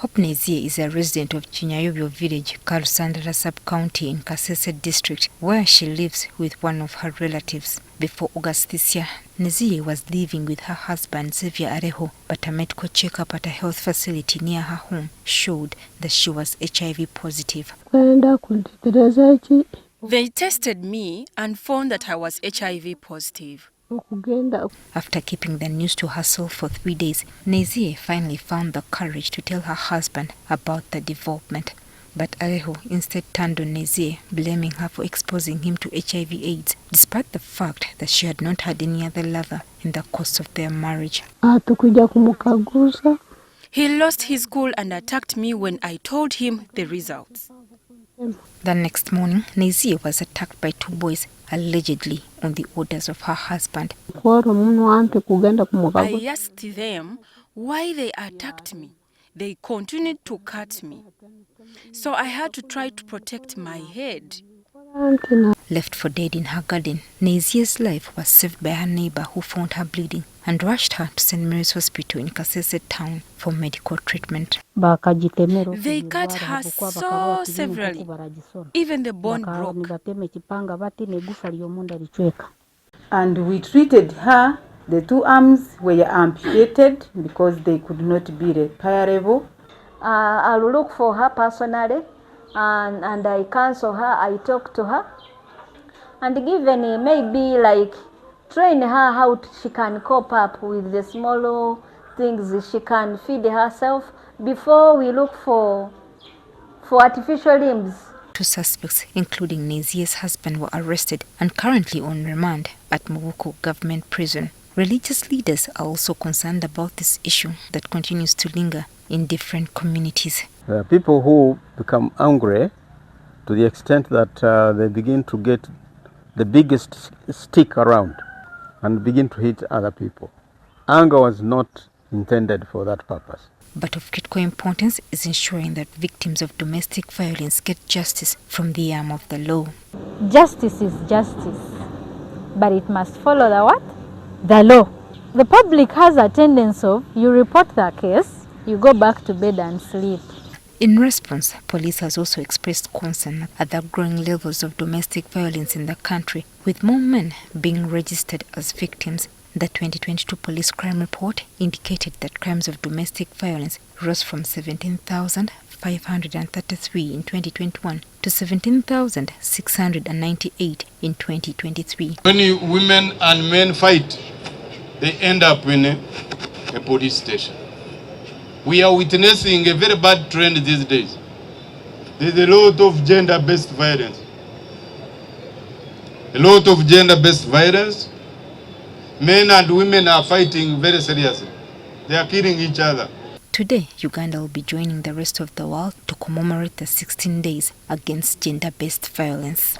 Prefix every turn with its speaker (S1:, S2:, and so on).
S1: Hope Nezie is a resident of Chinyayobyo village, Karusandara sub-county in Kasese district, where she lives with one of her relatives. Before August this year, Nezie was living with her husband Xavier Areho, but a medical checkup at a health facility near her home showed that she was HIV positive.
S2: They tested me and found that I was HIV positive.
S1: After keeping the news to herself for 3 days, Nezie finally found the courage to tell her husband about the development. But Areho instead turned on Nezie, blaming her for exposing him to HIV/AIDS, despite the fact that she had not had any other lover in the course of their marriage.
S2: He lost his cool and attacked me when I told him the results.
S1: The next morning, Nezie was attacked by 2 boys, allegedly on the orders of her husband.
S2: I asked them why they attacked me. They continued to cut me. So I had to try to protect my head.
S1: Left for dead in her garden, Nezie's life was saved by her neighbor who found her bleeding and rushed her to St. Mary's Hospital in Kasese town for medical treatment.
S2: They cut her so severely, even the bone broke.
S3: And we treated her. The 2 arms were amputated because they could not be repairable.
S4: I'll look for her personally and I counsel her, I talk to her, and given maybe like train her how she can cope up with the small things she can feed herself before we look for artificial limbs.
S1: 2 suspects, including Nezie's husband, were arrested and currently on remand at Muguku government prison. Religious leaders are also concerned about this issue that continues to linger in different communities.
S5: There are people who become angry to the extent that they begin to get the biggest stick around and begin to hit other people. Anger was not intended for that purpose.
S1: But of critical importance is ensuring that victims of domestic violence get justice from the arm of the law.
S6: Justice is justice, but it must follow the what? The law. The public has a tendency of, you report the case, you go back to bed and sleep.
S1: In response, police has also expressed concern at the growing levels of domestic violence in the country, with more men being registered as victims. The 2022 police crime report indicated that crimes of domestic violence rose from 17,533 in 2021 to 17,698 in 2023.
S7: When women and men fight, they end up in a police station. We are witnessing a very bad trend these days. There's a lot of gender-based violence. Men and women are fighting very seriously. They are killing each other.
S1: Today, Uganda will be joining the rest of the world to commemorate the 16 days against gender-based violence.